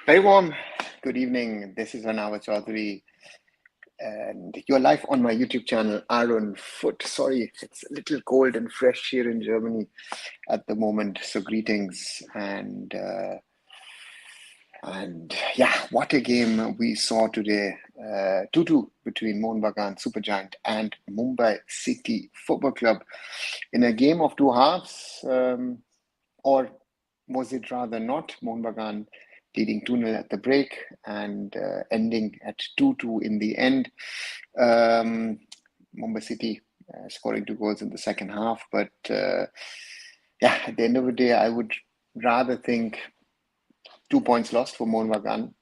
Very warm. Good evening. This is Anwar Chaudhary, and you're live on my YouTube channel, Arun Foot. Sorry, it's a little cold and fresh here in Germany at the moment. So greetings and yeah, what a game we saw today. 2-2 between Mohun Bagan Supergiant and Mumbai City Football Club in a game of two halves. Or was it rather not? Mohun Bagan leading 2-0 at the break and ending at 2-2 in the end. Mumbai City scoring two goals in the second half. But yeah, at the end of the day, I would rather think 2 points lost for Mohun Bagan,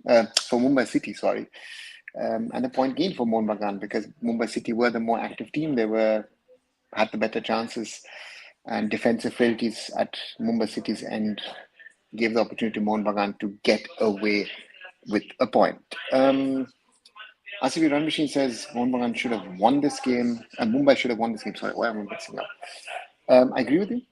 for Mumbai City, sorry, and a point gained for Mohun Bagan because Mumbai City were the more active team. They had the better chances and defensive frailties at Mumbai City's end gave the opportunity to Mohun Bagan to get away with a point. RCB Run Machine says Mohun Bagan should have won this game, and Mumbai should have won this game. Sorry, why am I mixing up? I agree with you.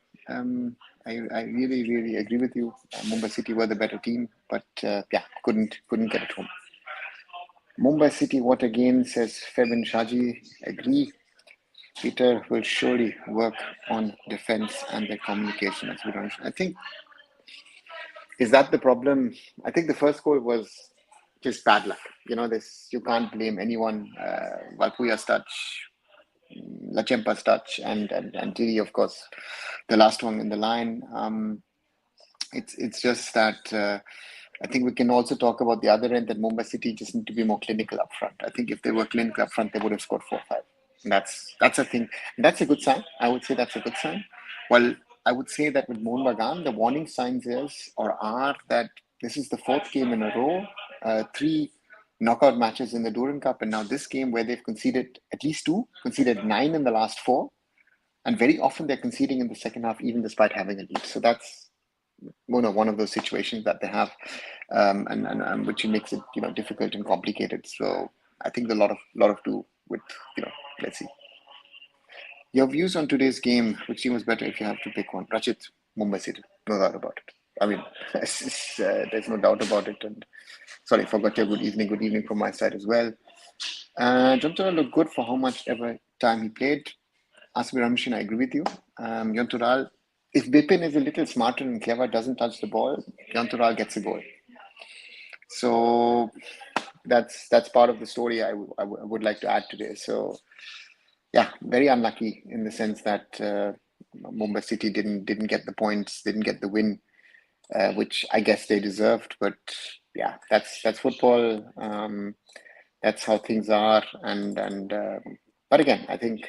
I really, really agree with you. Mumbai City were the better team, but yeah, couldn't get it home. Mumbai City, what again, says Febin Shaji. Agree. Peter will surely work on defense and their communication as we don't. I think is that the problem? I think the first goal was just bad luck. You know, this you can't blame anyone. Valpuya's touch, Lachempa's touch, and Tiri, of course, the last one in the line. It's just that I think we can also talk about the other end that Mumbai City just need to be more clinical up front. I think if they were clinical up front, they would have scored 4-5. And that's a thing. That's a good sign. I would say that's a good sign. Well, I would say that with Mohun Bagan, the warning signs are that this is the fourth game in a row, three knockout matches in the Duran Cup, and now this game where they've conceded at least two, conceded 9 in the last 4, and very often they're conceding in the second half, even despite having a lead. So that's one of those situations that they have, and which makes it difficult and complicated. So I think a lot of do with let's see. Your views on today's game, which team was better if you have to pick one? Rachit, Mumbai City, no doubt about it. I mean, there's no doubt about it. And sorry, forgot your good evening from my side as well. Jontura looked good for how much ever time he played. Asmi Ramshin, I agree with you. Yontural, if Bipin is a little smarter and clever, doesn't touch the ball, Yontural gets a goal. So that's part of the story I would like to add today. So yeah, very unlucky in the sense that Mumbai City didn't get the points, didn't get the win, which I guess they deserved. But yeah, that's football. That's how things are. But again, I think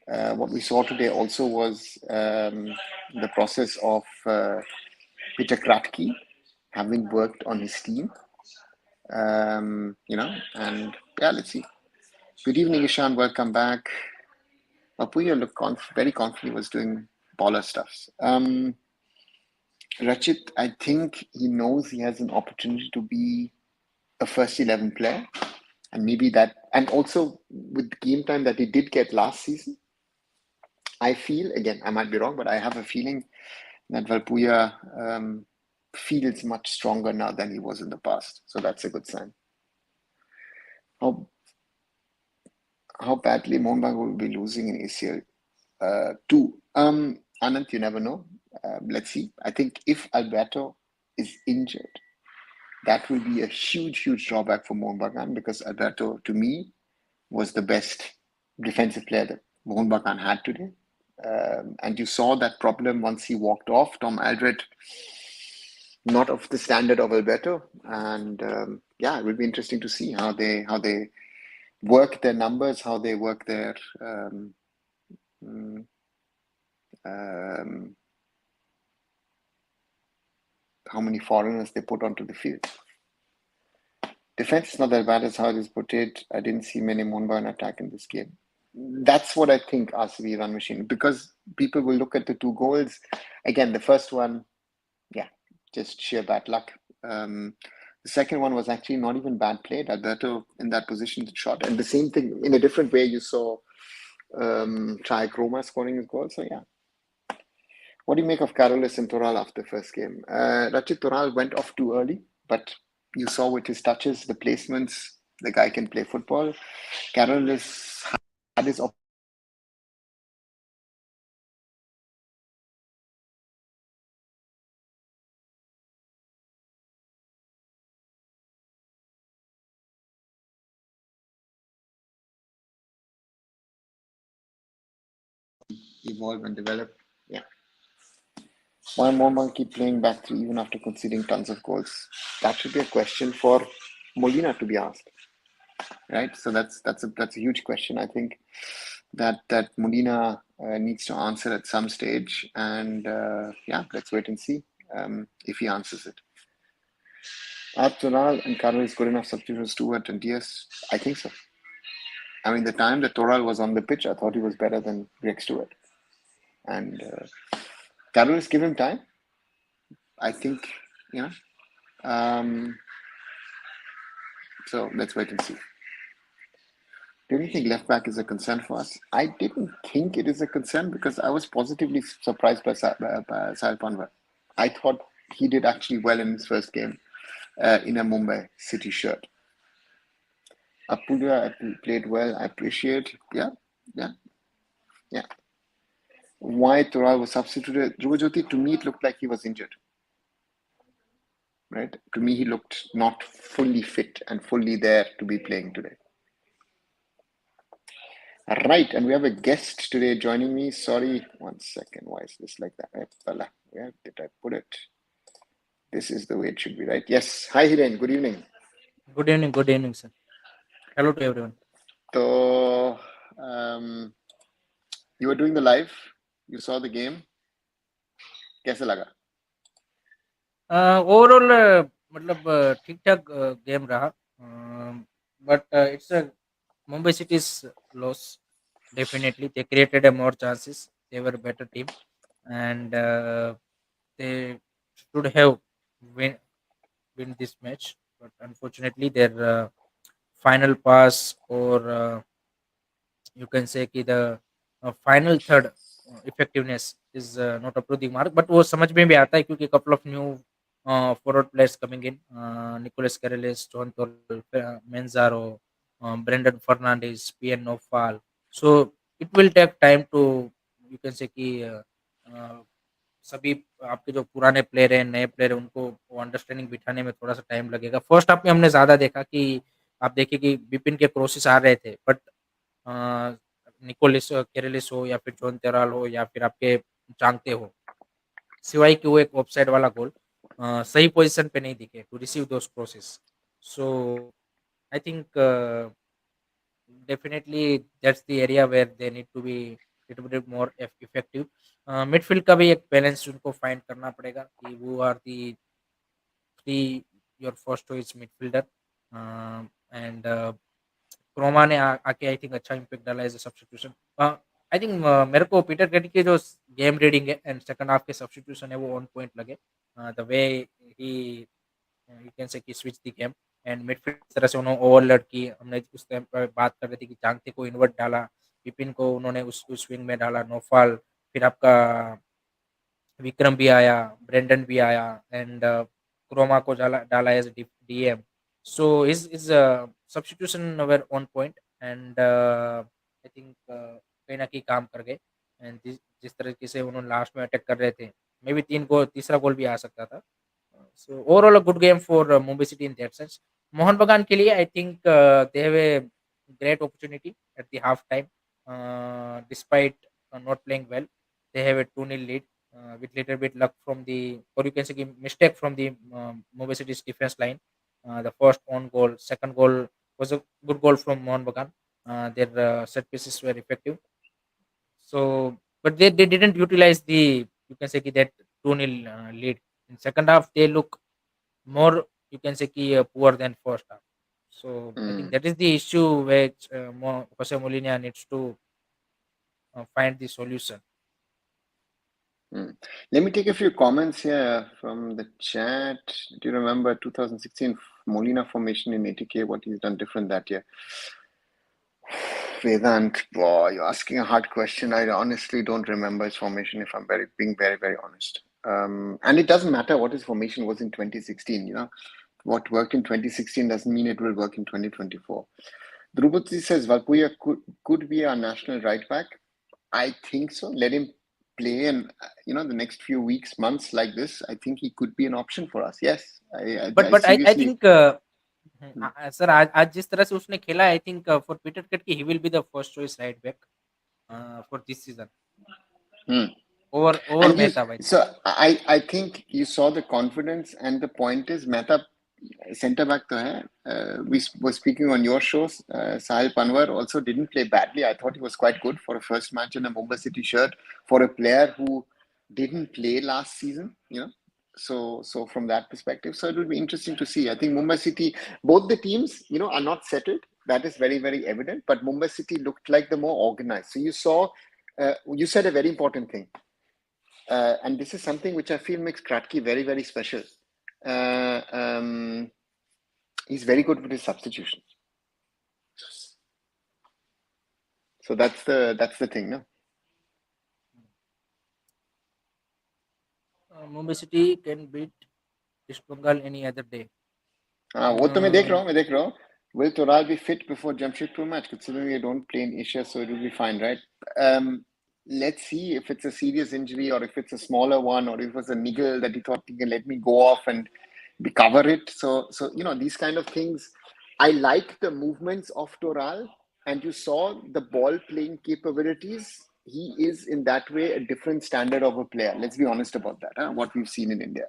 what we saw today also was the process of Peter Kratky having worked on his team. And yeah, let's see. Good evening, Ishan. Welcome back. Apuya looked very confident, was doing baller stuffs. Rachit, I think he knows he has an opportunity to be a first 11 player. And maybe that, and also with the game time that he did get last season, I feel, again, I might be wrong, but I have a feeling that Valpuya feels much stronger now than he was in the past. So that's a good sign. How badly Mohun Bagan will be losing in ACL 2. Anand, you never know. Let's see. I think if Alberto is injured, that will be a huge drawback for Mohun Bagan because Alberto, to me, was the best defensive player that Mohun Bagan had today. And you saw that problem once he walked off. Tom Aldred, not of the standard of Alberto. And yeah, it will be interesting to see how they work their numbers, how they work their how many foreigners they put onto the field. Defense is not that bad as how it is portrayed. I didn't see many Mohun Bagan attack in this game. That's what I think, RCB Run Machine, because people will look at the 2 goals. Again, the first one, yeah, just sheer bad luck. The second one was actually not even bad played. Alberto in that position shot. And the same thing, in a different way, you saw Chai Kroma scoring his goal. So yeah. What do you make of Carolus and Toral after the first game? Rachit, Toral went off too early. but you saw with his touches, the placements, the guy can play football. Carroll had his evolve and develop. Yeah. Why Mohun keep playing back three even after conceding tons of goals? That should be a question for Molina to be asked, right? So that's a huge question. I think that Molina needs to answer at some stage, and yeah, let's wait and see if he answers it. Are Toral and Carlo is good enough substitutes to Stewart and Diaz? I think so. I mean, the time that Toral was on the pitch, I thought he was better than Greg Stewart. And Carlos, give him time. I think, you know. So let's wait and see. Do you think left back is a concern for us? I didn't think it is a concern because I was positively surprised by Sahil Panwar. I thought he did actually well in his first game in a Mumbai City shirt. Apulia played well. I appreciate. Yeah, yeah, yeah. Why Toral was substituted? Dhruva, to me, it looked like he was injured. Right? To me, he looked not fully fit and fully there to be playing today. Right, and we have a guest today joining me. Sorry, 1 second. Why is this like that? Where did I put it? This is the way it should be, right? Yes. Hi, Hiren. Good evening. Good evening, sir. Hello to everyone. So, you were doing the live. You saw the game. कैसे लगा? Overall मतलब ठीक ठाक game रहा but it's a Mumbai City's loss. Definitely, they created a more chances. They were a better team, and they should have win this match. But unfortunately, their final pass or you can say कि the final third effectiveness is not up to the mark, but वो समझ में भी आता है क्योंकि couple of new forward players coming in, Nicolas Carreles, John Torrell, Menzaro, Brendan Fernandes, PN Nofal. So it will take time to you can say कि uh, सभी आपके जो पुराने प्लेयर हैं नए प्लेयर हैं उनको वो अंडरस्टैंडिंग बिठाने में थोड़ा सा टाइम लगेगा। फर्स्ट हाफ में हमने ज़्यादा देखा कि आप देखिए कि विपिन के क्रॉसेस आ रहे थे बट निकोलिस केरेलिस हो या फिर जॉन तेराल हो या फिर आपके चांगते हो सिवाय कि वो एक ऑफसाइड वाला गोल सही पोजीशन पे नहीं दिखे to receive those crosses so I think definitely that's the area where they need to be little bit more effective midfield का भी एक बैलेंस उनको फाइंड करना पड़ेगा कि वो are the three your first choice midfielder and क्रोमा ने आके आई थिंक अच्छा इम्पैक्ट डाला as a substitution I think मेरे को पीटर क्रेटिक के जो गेम रीडिंग है एंड सेकंड हाफ के सब्स्टिट्यूशन है वो ऑन पॉइंट लगे the way he you can say कि switch the game and midfield इस तरह से उन्होंने ओवरलोड की हमने उस टाइम पर बात कर रहे थे कि चांगते को इन्वर्ट डाला विपिन को उन्होंने उस विंग में डाला नोफाल फिर आपका विक्रम भी आया ब्रेंडन भी आया एंड क्रोमा को डाला as DM so is substitution were on point and I think कहीं ना कहीं काम कर गए एंड जिस तरीके से उन्होंने लास्ट में अटैक कर रहे थे मे बी तीसरा गोल भी आ सकता था so overall a good game for Mumbai city in that sense Mohan बगान के लिए I think they have a great opportunity at the half time despite not playing well they have a 2-0 lead with little bit luck from the or you can say mistake from the Mumbai City's defense line. The first on goal, second goal was a good goal from Mohun Bagan. Their set pieces were effective. So, but they didn't utilize the you can say that 2-0 lead. In second half, they look more you can say poor than first half. So I think Mm, that is the issue which Jose Molina needs to find the solution. mm. Let me take a few comments here from the chat. Do you remember 2016 Molina formation in 80K? What he's done different that year? Vedant, boy, you're asking a hard question. I honestly don't remember his formation if I'm being very, very honest. And it doesn't matter what his formation was in 2016, what worked in 2016 doesn't mean it will work in 2024. Drupati says Valpuya could be our national right back. I think so. Let him play, and the next few weeks, months like this, I think he could be an option for us. Yes, I but I seriously. think sir आज जिस तरह से उसने खेला, I think for Peter kutki he will be the first choice right back for this season over And Mehta, I think. so I think you saw the confidence, and the point is Mehta centre back to hai. We were speaking on your shows. Sahil Panwar also didn't play badly. I thought he was quite good for a first match in a Mumbai City shirt for a player who didn't play last season. So from that perspective, so it will be interesting to see. I think Mumbai City, both the teams, are not settled. That is very, very evident. But Mumbai City looked like the more organized. So you saw, you said a very important thing. And this is something which I feel makes Kratky very, very special. He's very good with his substitutions. So that's the thing, no? Mumbai City can beat East Bengal any other day. वो तो मैं देख रहा हूँ. Will Toral be fit before Jamshedpur match? Considering they don't play in Asia, so it will be fine, right? Let's see if it's a serious injury or if it's a smaller one or if it was a niggle that he thought he can let me go off and cover it. So these kind of things. I like the movements of Toral, and you saw the ball playing capabilities. He is in that way a different standard of a player. Let's be honest about that. What we've seen in India.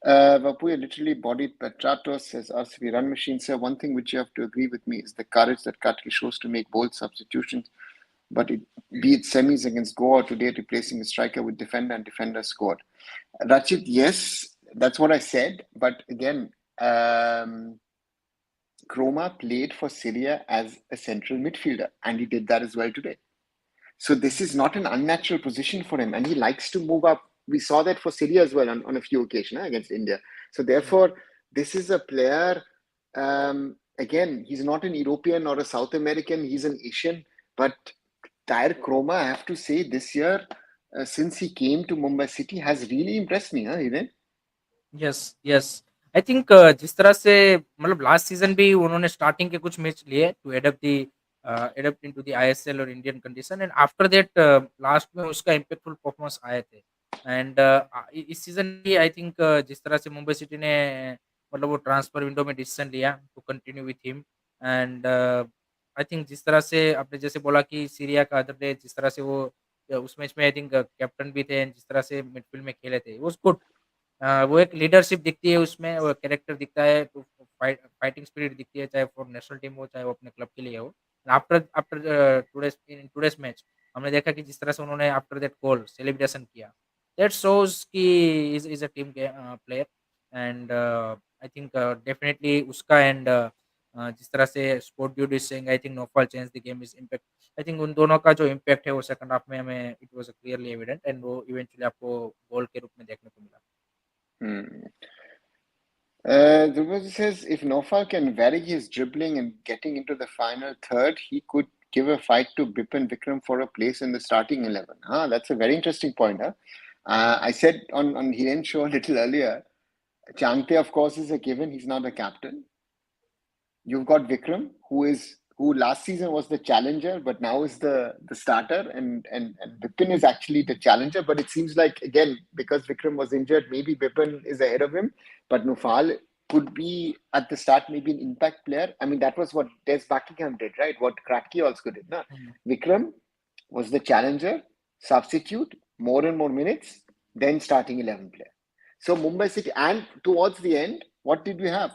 Vapuya literally bodied Petratos, says us, we run machines. Sir, one thing which you have to agree with me is the courage that Katki shows to make bold substitutions. But be it semis against Goa today, replacing a striker with defender and defender scored. Rachit, yes, that's what I said. But again, Kroma played for Syria as a central midfielder, and he did that as well today. So this is not an unnatural position for him, and he likes to move up. We saw that for Syria as well on a few occasions against India. So therefore, this is a player. Again, he's not an European or a South American. He's an Asian. But Tyre Kroma, I have to say, this year, since he came to Mumbai City, has really impressed me, Hiren? Yes. I think जिस तरह से मतलब last season भी उन्होंने starting के कुछ match लिए to adapt into the ISL और Indian condition, and after that last में उसका इम्पैक्टफुल परफॉर्मेंस आए थे. एंड इस सीजन भी आई थिंक जिस तरह से मुंबई सिटी ने मतलब वो ट्रांसफर विंडो में डिसीजन लिया to continue with him. And I think जिस तरह से आपने जैसे बोला कि सीरिया का अदर डे जिस तरह से वो उस मैच में आई थिंक कैप्टन भी थे, जिस तरह से मिडफील्ड में खेले थे वो गुड. वो एक लीडरशिप दिखती है उसमें, वो कैरेक्टर दिखता है, तो फाइटिंग स्पिरिट दिखती है, चाहे फॉर नेशनल टीम हो चाहे वो अपने क्लब के लिए हो. आफ्टर आफ्टर टुडेस मैच हमने देखा कि जिस तरह से उन्होंने आफ्टर दैट गोल सेलिब्रेशन किया, दैट शोज कि is a team player. And I think definitely उसका एंड जिस तरह से sport duty saying I think Noufal change the game is impact. I think उन दोनों का जो इम्पैक्ट है वो सेकंड हाफ में हमें it was clearly evident, and वो इवेंचुअली आपको गोल के रूप में देखने को मिला. Dhruv says if Nofal can vary his dribbling and getting into the final third, he could give a fight to Bipin Vikram for a place in the starting 11. That's a very interesting point. I said on Hiren's show a little earlier, Changte, of course, is a given. He's not a captain. You've got Vikram, who last season was the challenger, but now is the starter, and Bipin is actually the challenger. But it seems like, again, because Vikram was injured, maybe Bipin is ahead of him. But Nufal could be at the start maybe an impact player. I mean, that was what Des Buckingham did, right? What Kratky also did. No? Vikram was the challenger, substitute, more and more minutes, then starting 11 player. So Mumbai City, and towards the end, what did we have?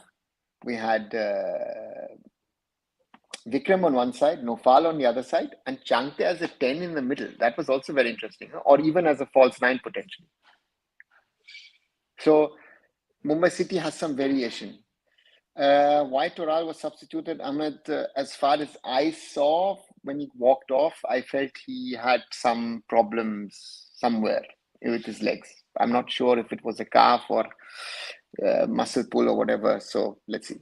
We had Vikram on one side, Nofal on the other side, and Changte as a 10 in the middle. That was also very interesting, or even as a false 9 potentially. So Mumbai City has some variation. Why Toral was substituted, Ahmed, as far as I saw, when he walked off, I felt he had some problems somewhere with his legs. I'm not sure if it was a calf or muscle pull or whatever. So let's see.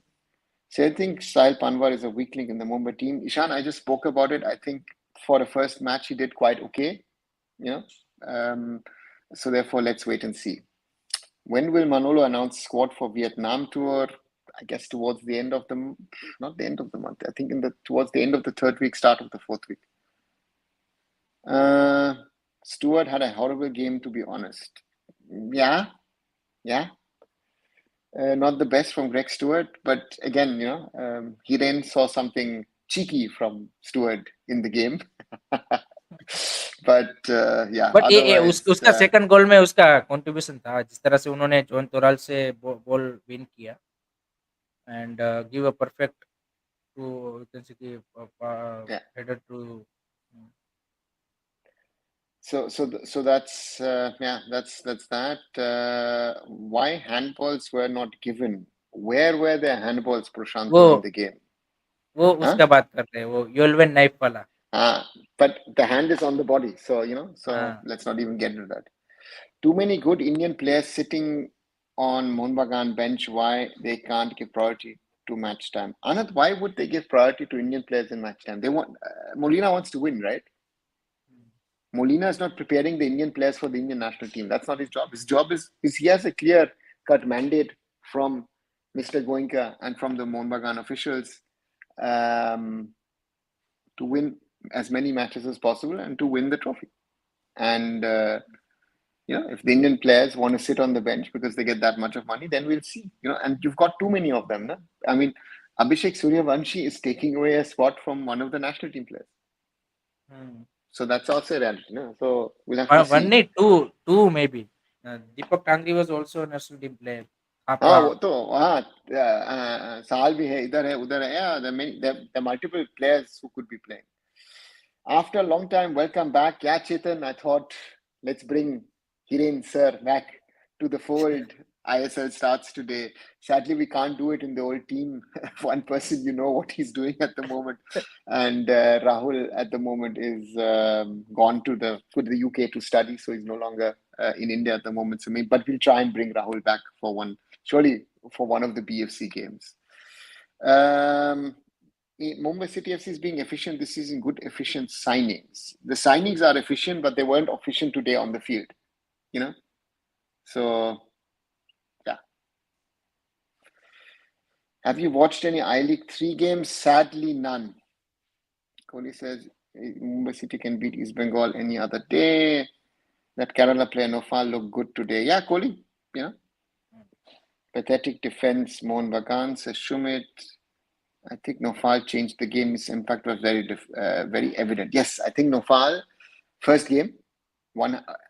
So I think Sahil Panwar is a weak link in the Mumbai team. Ishan, I just spoke about it. I think for the first match, he did quite okay. So therefore, let's wait and see. When will Manolo announce squad for Vietnam tour? I guess towards the end of not the end of the month. I think towards the end of the third week, start of the fourth week. Stewart had a horrible game, to be honest. Yeah. Not the best from Greg Stewart, but again, he then saw something cheeky from Stewart in the game. But yeah, but ये otherwise, उसका second goal में उसका contribution था, जिस तरह से उन्होंने John तोराल से बॉल विन किया and give a perfect to you can say कि yeah. Header to So that's that's that. Why handballs were not given? Where were the handballs, Prashanto, in the game? वो उसका बात कर रहे हैं, वो योलवेन नाइफ वाला. But the hand is on the body, so हाँ. let's not even get into that. Too many good Indian players sitting on Mohun Bagan bench. Why they can't give priority to match time? Anand, why would they give priority to Indian players in match time? They want Molina wants to win, right? Molina is not preparing the Indian players for the Indian national team. That's not his job. His job is he has a clear-cut mandate from Mr. Goenka and from the Mohun Bagan officials to win as many matches as possible and to win the trophy. And if the Indian players want to sit on the bench because they get that much of money, then we'll see. And you've got too many of them. No? I mean, Abhishek Suryavanshi is taking away a spot from one of the national team players. So that's also a reality. No? So we'll have to see. One need two maybe. Deepak Tangri was also a national team player. वो तो साल भी है, इधर है, उधर है. Yeah, there are multiple players who could be playing. After a long time, welcome back. Yeah, Chetan, I thought let's bring Hiren sir back to the fold. ISL starts today. Sadly, we can't do it in the old team. One person, what he's doing at the moment. And Rahul at the moment is gone to the UK to study. So he's no longer in India at the moment. But we'll try and bring Rahul back for one of the BFC games. Mumbai City FC is being efficient this season, good efficient signings. The signings are efficient, but they weren't efficient today on the field, So, yeah. Have you watched any I-League 3 games? Sadly, none. Kohli says Mumbai City can beat East Bengal any other day. That Kerala player Nofal looked good today. Yeah, Kohli, Pathetic defense, Mohun Bagan, says Shumit. I think Nofal changed the game. His impact was very evident. Yes, I think Nofal, first game,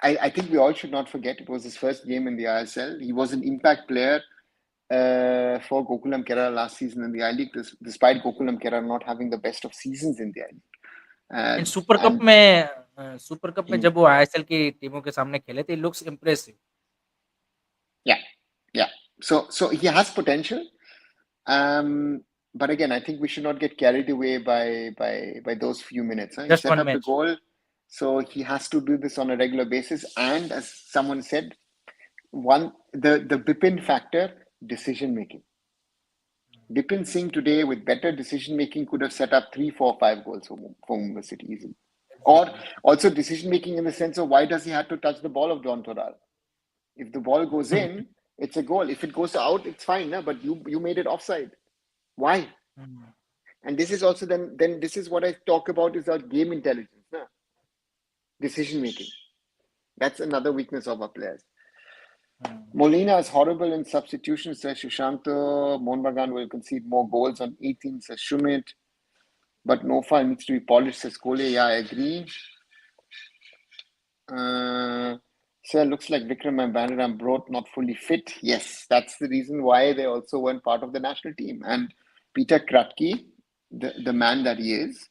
I think we all should not forget it was his first game in the ISL. He was an impact player for Gokulam Kerala last season in the I-League, despite Gokulam Kerala not having the best of seasons in the I-League. In Super Cup में जब वो ISL की टीमों के सामने खेले थे, it looks impressive. Yeah. So he has potential. But again, I think we should not get carried away by those few minutes. Huh? Just he set one up match. the goal, so he has to do this on a regular basis. And as someone said, the Bipin factor, decision making. Bipin Singh today with better decision making could have set up 3, 4, 5 goals for Mumbai City easily. Or also decision making in the sense of why does he have to touch the ball of John Toral? If the ball goes in, it's a goal. If it goes out, it's fine. No? But you made it offside. Why? And this is also then this is what I talk about is our game intelligence, decision making. That's another weakness of our players. Molina is horrible in substitutions, says Shushanto. Mohun Bagan will concede more goals on 18, says Shumit. But Nofal needs to be polished, says Kohli. Yeah, I agree. So it looks like Vikram and Banaram Broth not fully fit. Yes, that's the reason why they also weren't part of the national team. And Peter Kratky, the man that he is,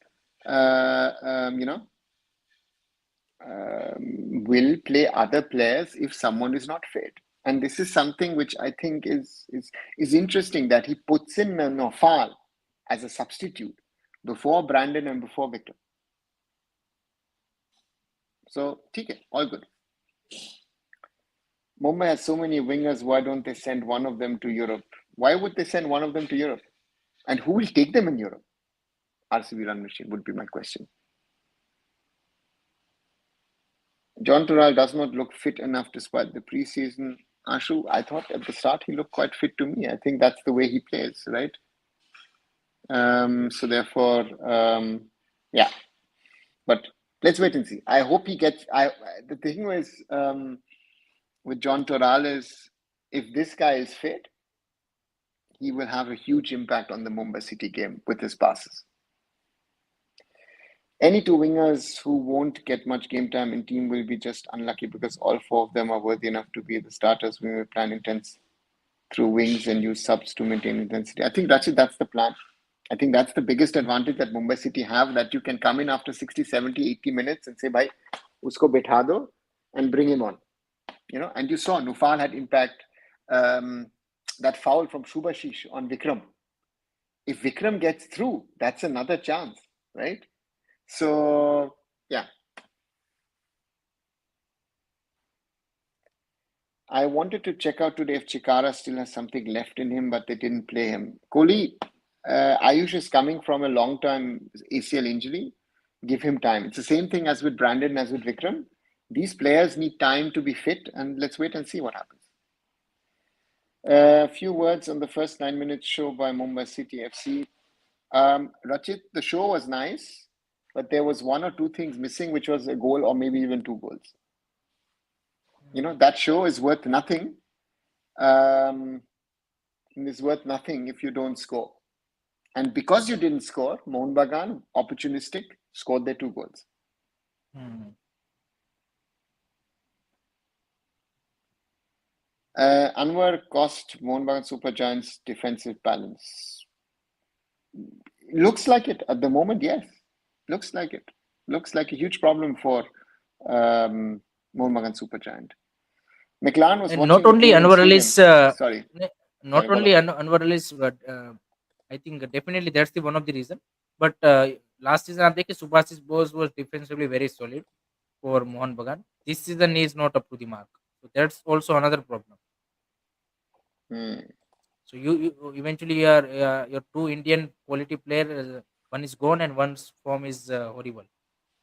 will play other players if someone is not fit. And this is something which I think is interesting that he puts in Nofal as a substitute before Brandon and before Victor. So, okay, all good. Mumbai has so many wingers. Why don't they send one of them to Europe? Why would they send one of them to Europe? And who will take them in Europe? RCB Run Machine would be my question. John Toral does not look fit enough despite the preseason. Ashu, I thought at the start he looked quite fit to me. I think that's the way he plays, right? So therefore, yeah. But let's wait and see. I hope he gets. The thing was with John Toral is if this guy is fit, he will have a huge impact on the Mumbai City game with his passes. Any two wingers who won't get much game time in team will be just unlucky because all four of them are worthy enough to be the starters. We will plan intense through wings and use subs to maintain intensity. I think that's it. That's the plan. I think that's the biggest advantage that Mumbai City have, that you can come in after 60, 70, 80 minutes and say, bhai, usko betha do and bring him on. And you saw Nufal had impact. That foul from Shubhashish on Vikram. If Vikram gets through, that's another chance, right? So, yeah. I wanted to check out today if Chikara still has something left in him, but they didn't play him. Kohli, Ayush is coming from a long-term ACL injury. Give him time. It's the same thing as with Brandon, as with Vikram. These players need time to be fit, and let's wait and see what happens. A few words on the first 9 minutes show by Mumbai City FC. Rachit, the show was nice, but there was one or two things missing, which was a goal or maybe even two goals. That show is worth nothing. It's worth nothing if you don't score. And because you didn't score, Mohun Bagan, opportunistic, scored their two goals. Anwar cost Mohun Bagan Super Giants defensive balance. Looks like it at the moment, yes. Looks like it. Looks like a huge problem for Mohun Bagan Super Giant. McLaren was And watching not the only game in Anwar Ali's, stadium. Sorry. not Sorry, go only on. Anwar Ali's, but I think definitely that's the one of the reason. But last season, I think Subhashish Bose was defensively very solid for Mohun Bagan. This season is not up to the mark, so that's also another problem. So you eventually your two Indian quality player, one is gone and one's form is horrible.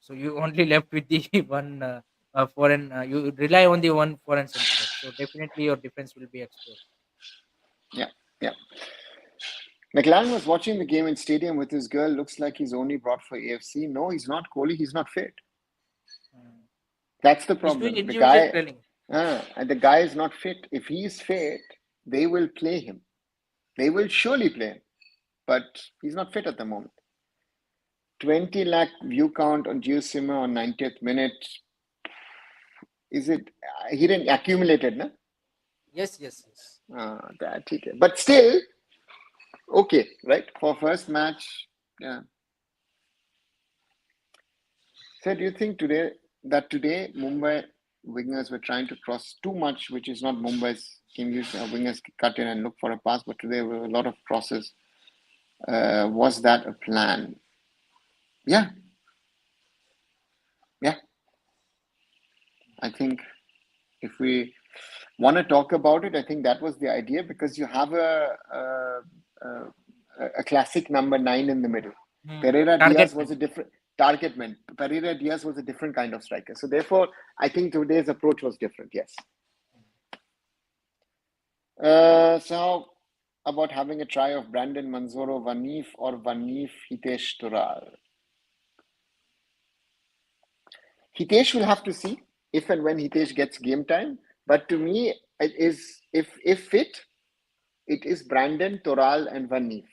So you only left with the one foreign. You rely on the one foreign centre back. So definitely your defense will be exposed. Yeah, yeah. McLaren was watching the game in stadium with his girl. Looks like he's only brought for AFC. No, he's not. Kohli, he's not fit. That's the He's doing problem. individual training. And the guy is not fit. If he's fit, they will play him. They will surely play him. But he's not fit at the moment. 20 lakh view count on GeoSimmer on 90th minute. Is it? He didn't accumulate it, no? Yes. But still, okay, right? For first match, yeah. So do you think today Mumbai wingers were trying to cross too much, which is not Mumbai's game? Wingers cut in and look for a pass, but today there were a lot of crosses. Was that a plan? Yeah. I think if we want to talk about it, I think that was the idea, because you have a classic number 9 in the middle. Pereira Diaz was a different target man. Pereira Diaz was a different kind of striker. So therefore, I think today's approach was different. Yes. So how about having a try of Brandon Manzoro Vanif or Vanif Hitesh Tural? Hitesh will have to see if and when Hitesh gets game time. But to me, it is if fit, it is Brandon, Toral, and Vanif,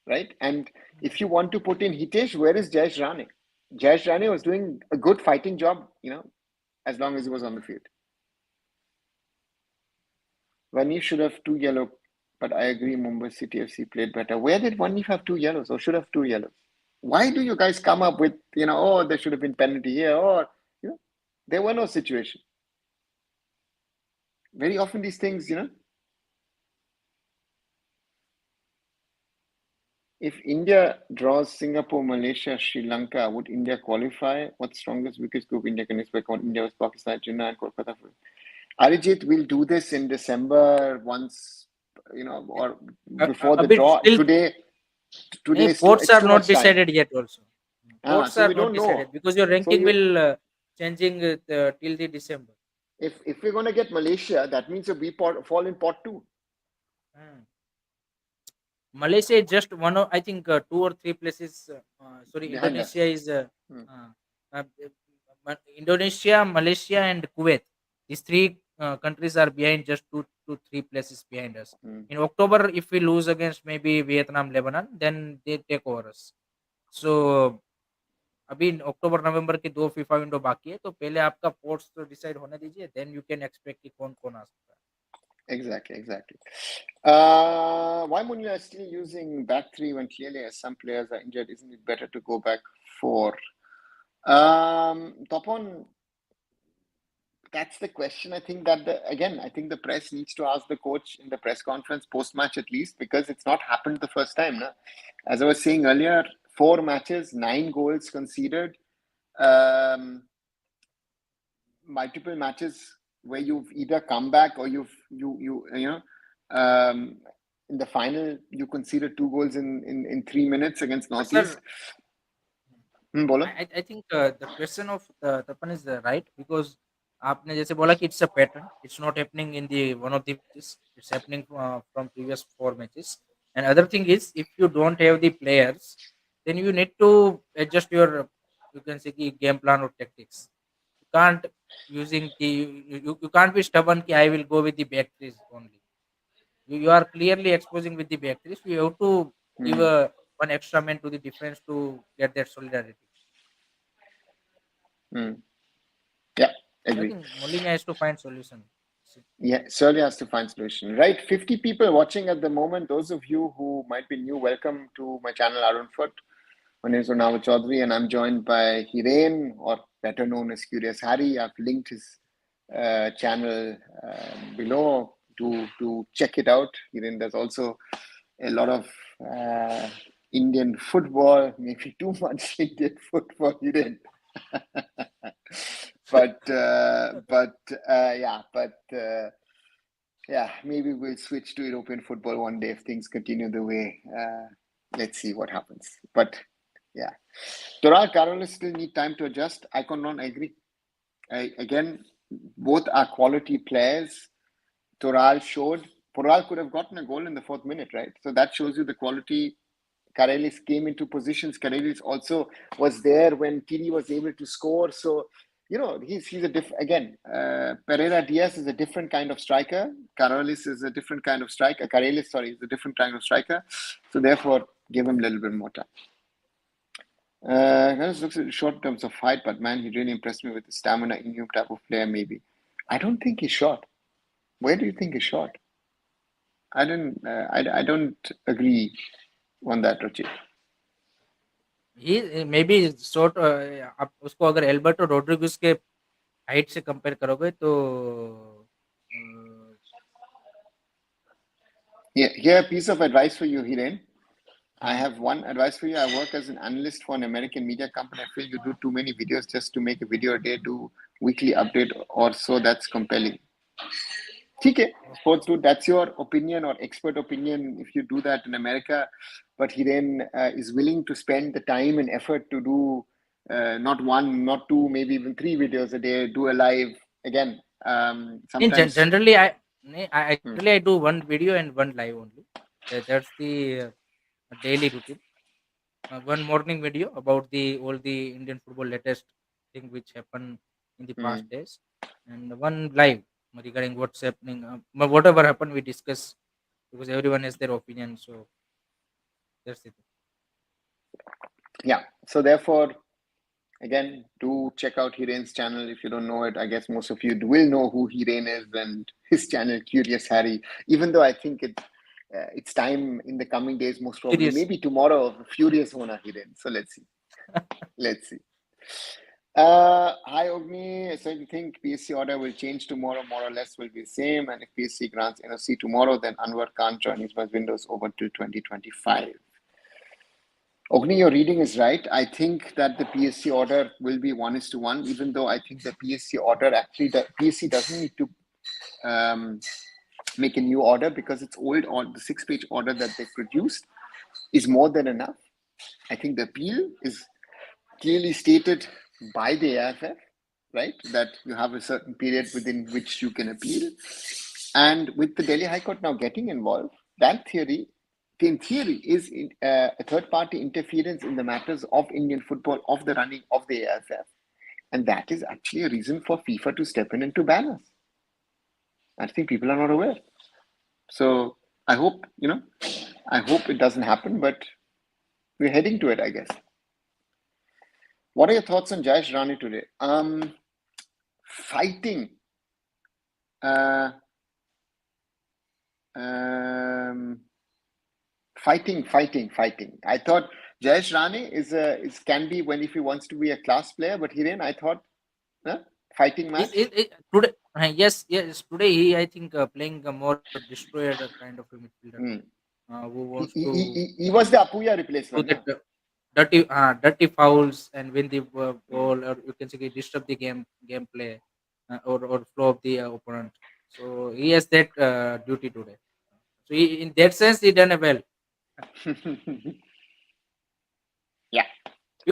right? And if you want to put in Hitesh, where is Jayesh Rane? Jayesh Rane was doing a good fighting job, as long as he was on the field. Vanif should have 2 yellow, but I agree Mumbai City FC played better. Where did Vanif have 2 yellows or should have 2 yellows? Why do you guys come up with, there should have been penalty here, or, there were no situation. Very often these things, if India draws Singapore, Malaysia, Sri Lanka, would India qualify? What's strongest weakest group India can expect on India was Pakistan, Jinnah, and Kolkata? Arijit will do this in December once, or before the draw. Today Ports are not decided yet also. Ports so are we not don't decided know. because your ranking will changing till the December. if we're going to get Malaysia, that means we fall in pot two. Hmm. Malaysia is just one of, I think, two or three places. Sorry, Behind Indonesia us. is Indonesia, Malaysia, and Kuwait. These three countries are behind, just two to three places behind us. Hmm. In October, if we lose against maybe Vietnam, Lebanon, then they take over us. So अभी अक्टूबर नवंबर के दो FIFA window बाकी है, तो पहले आपका ports तो decide होने दीजिए, देन यू कैन एक्सपेक्ट कि कौन कौन आ सकता है. Exactly. Why Munya is still using back three when clearly as some players are injured? Isn't it better to go back four? Topon, that's the question. I think that I think the press needs to ask the coach in the press conference post match at least, because it's not happened the first time. Na? As I was saying earlier, 4 matches, 9 goals conceded, multiple matches where you've either come back or you know, in the final you conceded 2 goals in 3 minutes against But Northeast. sir, बोलो. I think the question of the Tapan is right, because आपने जैसे बोला कि it's a pattern, it's not happening in the one of the matches, it's happening from previous four matches. And other thing is, if you don't have the players, then you need to adjust your, you can say, कि game plan or tactics. You can't using the, you can't be stubborn कि I will go with the back threes only. You are clearly exposing with the back threes. You have to give a one extra man to the defense to get that solidarity. Yeah, So I agree. think Mourinho has to find solution. Yeah, certainly has to find solution. Right, 50 people watching at the moment. Those of you who might be new, welcome to my channel, arunfoot. My name is Ronawa Chaudhary, and I'm joined by Hiren, or better known as Curious Harry. I've linked his channel below to check it out. Hiren does also a lot of Indian football, maybe too much Indian football, Hiren. Yeah, maybe we'll switch to European football one day if things continue the way. Let's see what happens. But yeah, Toral, Carolis still need time to adjust. I cannot agree. Again, both are quality players. Toral could have gotten a goal in the 4th minute, right? So that shows you the quality. Karelis came into positions. Karelis also was there when Kiri was able to score. So, you know, he's a different, again, Pereira Diaz is a different kind of striker. Karelis is a different kind of striker. Karelis, sorry, is a different kind of striker. So therefore, give him a little bit more time. Karelis looks at short terms of height, but man, he really impressed me with the stamina, in type of player, maybe. I don't think he's short. Where do you think he's short? I don't agree on that, Ruchit. He maybe sort आप उसको अगर Albert और Rodrigues के height से compare करोगे तो Yeah, here a piece of advice for you, Hiren. I have one advice for you. I work as an analyst for an American media company. I feel you do too many videos just to make a video a day, do weekly update or so. That's compelling. Okay, sports dude, that's your opinion or expert opinion if you do that in America. But Hiren is willing to spend the time and effort to do not one, not two, maybe even 3 videos a day, do a live. Again, sometimes. generally I do one video and one live only. That's the daily routine. One morning video about the all the Indian football latest thing which happened in the past days, and one live regarding what's happening. Whatever happened, we discuss, because everyone has their opinion. So that's it. Yeah. So therefore, again, do check out Hiren's channel if you don't know it. I guess most of you will know who Hiren is and his channel, Curious Harry. Even though I think it's time in the coming days, most probably, Serious. maybe tomorrow, Furious Hona Hiren. So let's see. Let's see. Hi Ogni. So you think PSC order will change tomorrow, more or less will be the same? And if PSC grants NOC tomorrow, then Anwar can't join his windows over till 2025. Ogni, your reading is right. I think that the PSC order will be 1:1, even though I think the PSC order actually, the PSC doesn't need to make a new order, because it's old, or the 6-page order that they produced is more than enough. I think the appeal is clearly stated by the AIFF. right? That you have a certain period within which you can appeal. And with the Delhi High Court now getting involved, that theory, in theory, is a third party interference in the matters of Indian football, of the running of the AIFF. And that is actually a reason for FIFA to step in and to ban us. I think people are not aware. So I hope, I hope it doesn't happen, but we're heading to it, I guess. What are your thoughts on Jayesh Rani today? Fighting. Fighting. I thought Jayesh Rani can be when if he wants to be a class player, but Hiren, I thought, fighting match. Today, yes. Today he, I think, playing a more destroyer kind of a midfielder Hmm. who He, wants he, to he, he was the Apuya do replacement, that no? dirty fouls and win the ball, or you can say disturb the gameplay, or flow of the opponent. So he has that duty today. So in that sense, he done well. Yeah.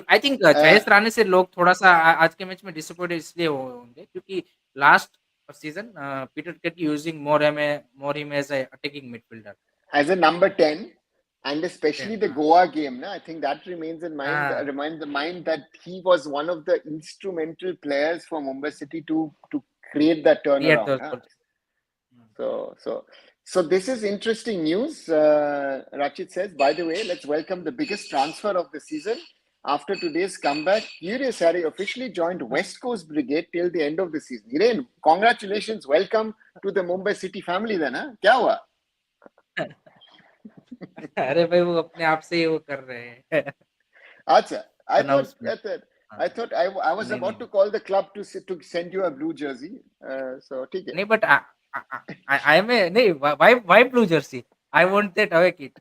I think Jayesh Rane से लोग थोड़ा सा आज के match में disappointed इसलिए होंगे क्योंकि last season Peter Kate using more him as a attacking midfielder As a number 10, and especially 10. the Goa game, I think that remains in mind, हाँ, reminds the mind that he was one of the instrumental players for Mumbai City to create that create turnaround. those goals. So, so, so this is interesting news. Rachit says, by the way, let's welcome the biggest transfer of the season. After today's comeback, Curious Harry officially joined West Coast Brigade till the end of the season. Hiren, congratulations. Welcome to the Mumbai City family then, huh? क्या हुआ? अरे भाई वो अपने आप से ही वो कर रहे हैं Acha, I thought, I announcement. thought, I thought I was नहीं नहीं about to call the club to send you a blue jersey. So, ठीक है. नहीं बट आई एम नहीं why blue jersey. I want that away kit.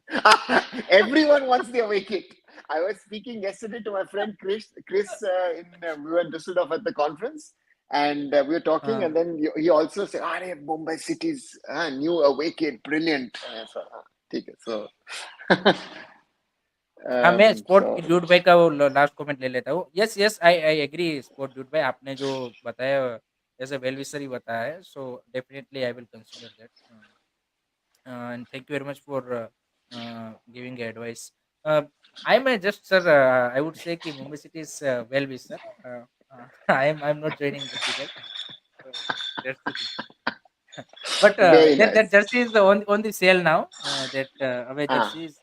Everyone wants the away kit. I was speaking yesterday to my friend Chris. We were in Düsseldorf at the conference, and we were talking, and then he also said, "Ah, Mumbai City's new away kit, brilliant." So, ठीक है. So, हाँ, मैं sport so dude भाई का वो last comment ले लेता हूँ. Yes yes I I agree sport dude भाई, आपने जो बताया एज अ वेल विशर ही बताया है. So definitely I will consider that. And thank you very much for giving advice. I may just, sir, I would say कि Mumbai City is well wisher. I'm not joining the brigade. So that's the thing. But very that nice. jersey is on the sale now. That away Ah, jersey is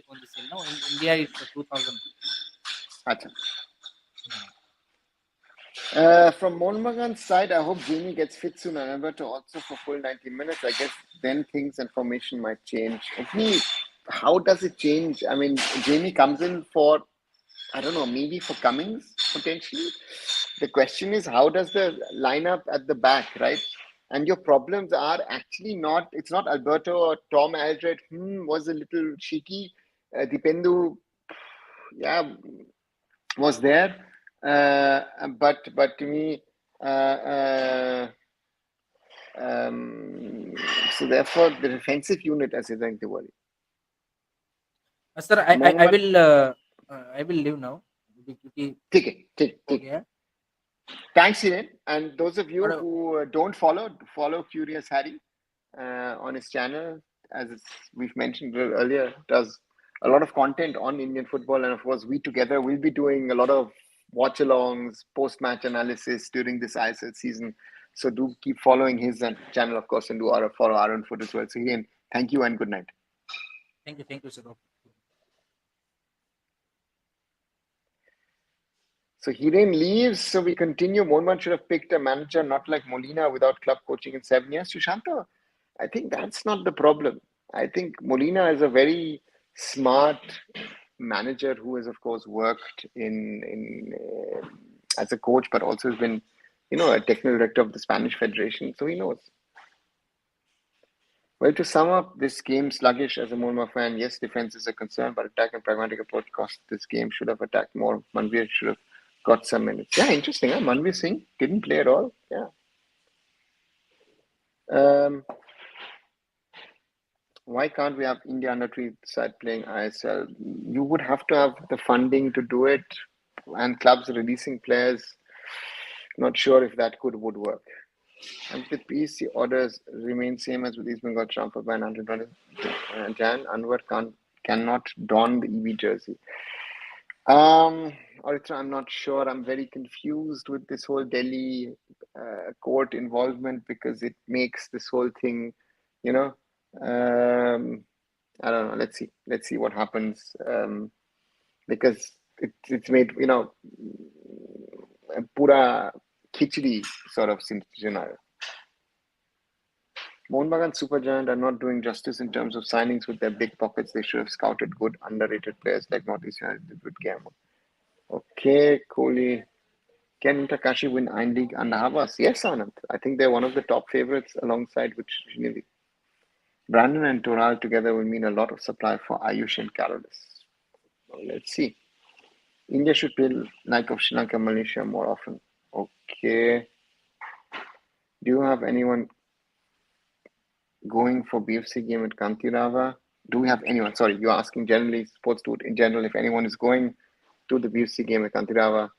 on the sale now. In India, it's 2,000. acha. From Monmagan's side, I hope Jamie gets fit soon. Remember to also for full 90 minutes. I guess then things and formation might change. How does it change? I mean, Jamie comes in for, I don't know, maybe for Cummings potentially. The question is, how does the lineup at the back, right? And your problems are actually not, it's not Alberto or Tom Aldred, was a little shaky. Dipendu, yeah, was there. But to me, uh, uh, um, so therefore, the defensive unit is going to worry. Sir, Mohammad, I will leave now. क्योंकि take it, हो take. गया. Thanks, Hiren. And those of you और who don't follow Curious Harry on his channel. As we've mentioned earlier, does a lot of content on Indian football. And of course, we together will be doing a lot of watch alongs, post match analysis during this ISL season. So do keep following his channel, of course, and follow arunfoot as well. So, Hiren, thank you and good night. thank you sir. So Hiren leaves. So we continue. Mohan should have picked a manager not like Molina without club coaching in 7 years. Sushanta, I think that's not the problem. I think Molina is a very smart manager who has, of course, worked in as a coach, but also has been, a technical director of the Spanish Federation. So he knows. Well, to sum up, this game sluggish as a Molma fan. Yes, defense is a concern, but attack and pragmatic approach cost this game. Should have attacked more. Manvir should have got some minutes. Yeah, interesting. Huh? Manvir Singh didn't play at all. Yeah. Why can't we have India under three side playing ISL? You would have to have the funding to do it, and clubs releasing players. Not sure if that would work. And with PEC orders remain same as with East Bengal transfer ban until 20 Jan, Anwar cannot don the EB jersey. Aritra, I'm not sure. I'm very confused with this whole Delhi court involvement because it makes this whole thing, you know, I don't know. Let's see what happens because it's made, a pura khichdi sort of scenario. Mohun Bagan Supergiant are not doing justice in terms of signings with their big pockets. They should have scouted good, underrated players like Northeast United did with Gamma. Okay, Kohli. Can Takashi win Ein League under Havas? Yes, Anand. I think they're one of the top favorites alongside with Srinivas. Brandon and Toral together will mean a lot of supply for Ayush and Carolus. Well, let's see. India should play like of Sri Lanka, Malaysia more often. Okay. Do you have anyone going for BFC game at Kantirava? Do we have anyone? Sorry, you're asking generally, sports dude in general, if anyone is going to the BFC game at Kantirava,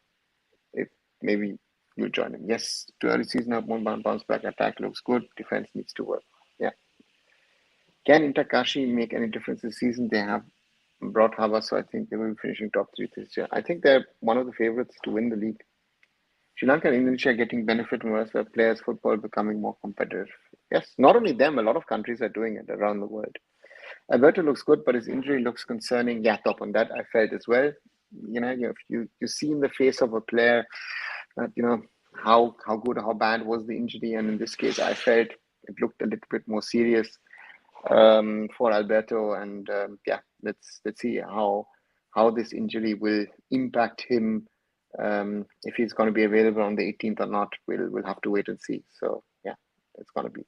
if maybe you'll join him. Yes, to early season of Mumbai bounce back attack looks good. Defense needs to work. Yeah. Can Intakashi make any difference this season? They have brought Hava, so I think they will be finishing top 3 this year. I think they're one of the favorites to win the league. Sri Lanka and Indonesia are getting benefit from us where players' football becoming more competitive. Yes, not only them, a lot of countries are doing it around the world. Alberto looks good, but his injury looks concerning. Yeah, top on that, I felt as well. You see in the face of a player that, how good, how bad was the injury. And in this case, I felt it looked a little bit more serious for Alberto. And yeah, let's see how this injury will impact him. If he's going to be available on the 18th or not, we'll have to wait and see. So yeah, it's going to be.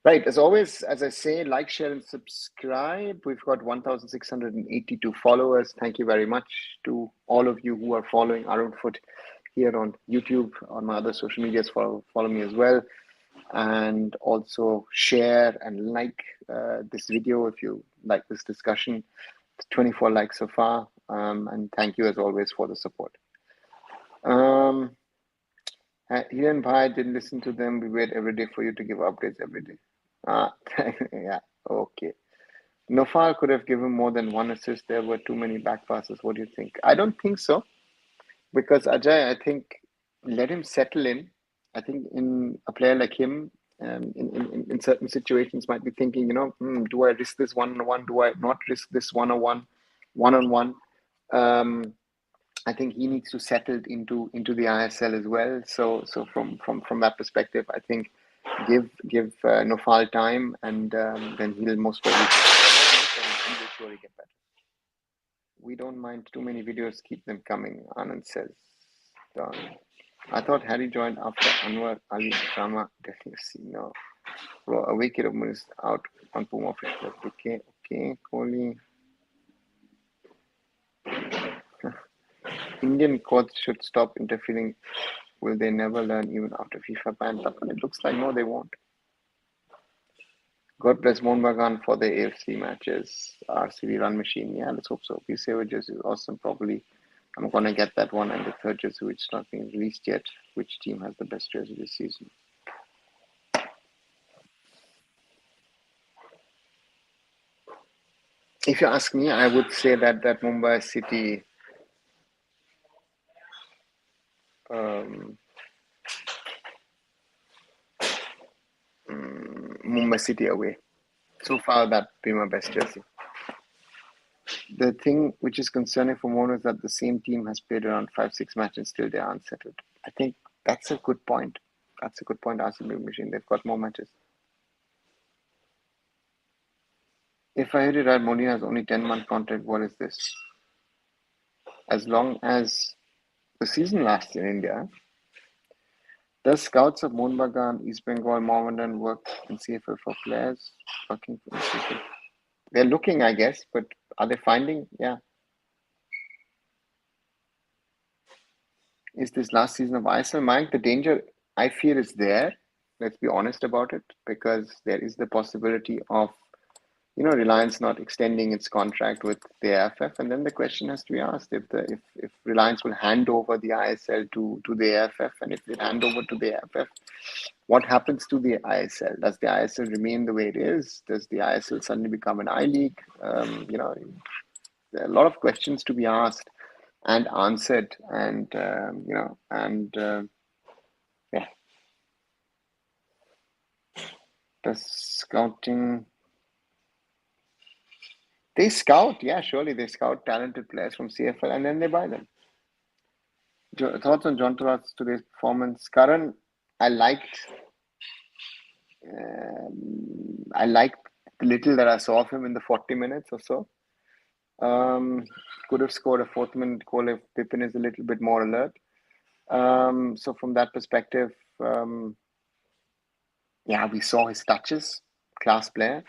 Right, as always, as I say, like, share, and subscribe. We've got 1,682 followers. Thank you very much to all of you who are following Arun Foot here on YouTube, on my other social medias. Follow me as well. And also share and like this video if you like this discussion. 24 likes so far. And thank you as always for the support. Hiran Bhai didn't listen to them. We wait every day for you to give updates every day. Yeah, okay. Nofal could have given more than one assist. There were too many back passes. What do you think? I don't think so. Because Ajay, I think let him settle in. I think in a player like him, in certain situations, might be thinking, do I risk this one-on-one? Do I not risk this one-on-one? I think he needs to settle into the ISL as well. So from that perspective, I think give Nofal time, and then he'll most probably he will surely get better. We don't mind too many videos. Keep them coming. Anand says. Done. I thought Harry joined after Anwar Ali drama. No. Bro, a wicket of is out on Puma Fish Club. Okay, Kohli. Indian courts should stop interfering. Will they never learn even after FIFA banned them? It looks like no, they won't. God bless Mohun Bagan for the AFC matches. RCB run machine. Yeah, let's hope so. P7 jersey is awesome. Probably I'm going to get that one, and the third jersey, which is not being released yet. Which team has the best jersey this season? If you ask me, I would say that Mumbai City Mumbai City away. So far, that'd be my best jersey. The thing which is concerning for Mohun is that the same team has played around 5-6 matches and still they are unsettled. I think that's a good point. That's a good point, RCB machine. They've got more matches. If I heard it right, Modi has only 10-month contract. What is this? As long as the season lasts in India, does scouts of Mohun Bagan, East Bengal, Mohammedan work in CFL for players working for the CFL? They're looking, I guess, but are they finding? Yeah. Is this last season of ISL? Mike, the danger I fear is there. Let's be honest about it, because there is the possibility of, Reliance not extending its contract with the AIFF, and then the question has to be asked if Reliance will hand over the ISL to the AIFF, and if they hand over to the AIFF, what happens to the ISL? Does the ISL remain the way it is? Does the ISL suddenly become an I League? There are a lot of questions to be asked and answered, and yeah, the scouting. They scout, yeah, surely they scout talented players from CFL and then they buy them. Thoughts on John Torrat's today's performance? Karan, I liked the little that I saw of him in the 40 minutes or so. Could have scored a fourth minute goal if Pippin is a little bit more alert. So from that perspective, yeah, we saw his touches, class player,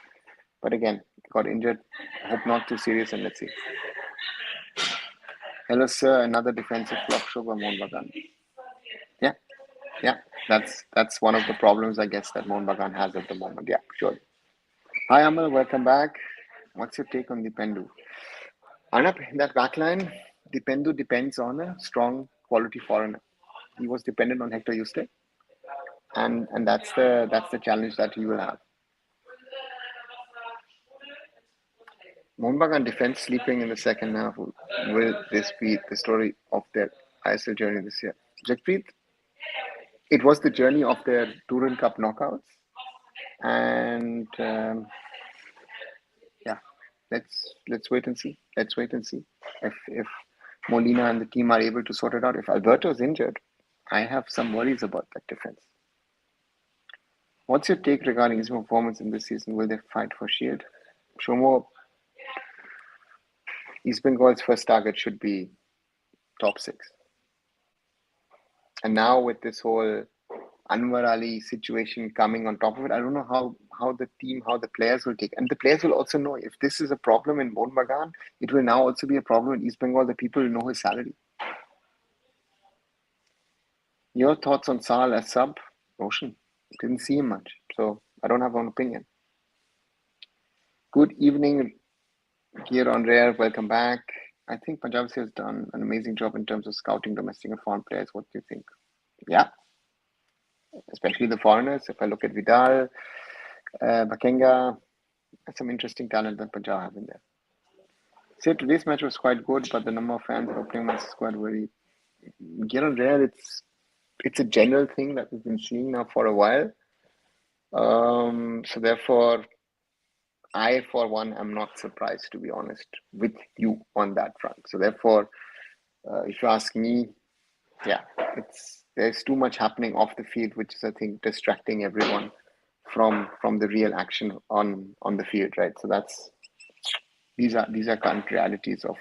but again, got injured. Hope not too serious, and let's see. Hello, sir. Another defensive flop show by Mohun Bagan. Yeah, that's one of the problems I guess that Mohun Bagan has at the moment. Yeah, sure. Hi, Amal. Welcome back. What's your take on Dipendu? Arnab, in that backline, Dipendu depends on a strong quality foreigner. He was dependent on Hector Yuste, and that's the challenge that he will have. Mohun Bagan defense sleeping in the second half. Will this be the story of their ISL journey this year? Jakpreet, it was the journey of their Touran Cup knockouts, and yeah, let's wait and see. Let's wait and see if Molina and the team are able to sort it out. If Alberto's injured, I have some worries about that defense. What's your take regarding his performance in this season? Will they fight for Shield? Shomo, East Bengal's first target should be top 6. And now with this whole Anwar Ali situation coming on top of it, I don't know how the team, how the players will take it. And the players will also know if this is a problem in Mohun Bagan, it will now also be a problem in East Bengal. The people will know his salary. Your thoughts on Sal as sub? Ocean. Didn't see him much, so I don't have an opinion. Good evening, here on Rare. Welcome back. I think Punjab has done an amazing job in terms of scouting domestic and foreign players. What do you think? Yeah, especially the foreigners. If I look at Vidal, Bakenga, some interesting talent that Punjab have in there. Say today's match was quite good, but the number of fans at opening match is quite very. Here on Rare, it's a general thing that we've been seeing now for a while. So therefore, I, for one, am not surprised, to be honest, with you on that front. So therefore, if you ask me, yeah, there's too much happening off the field, which is, I think, distracting everyone from the real action on the field, right? So these are current realities of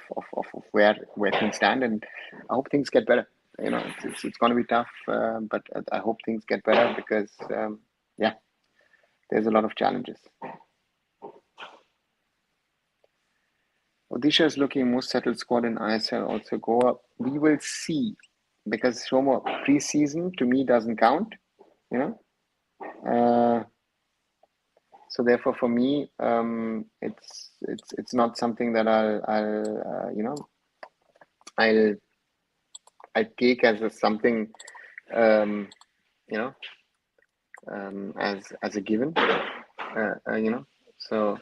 where things stand, and I hope things get better. It's going to be tough, but I hope things get better because yeah, there's a lot of challenges. Odisha is looking most settled squad in ISL also go up. We will see, because Shomo, pre-season to me doesn't count, so therefore for me, it's not something that I'll take as something as a given, so.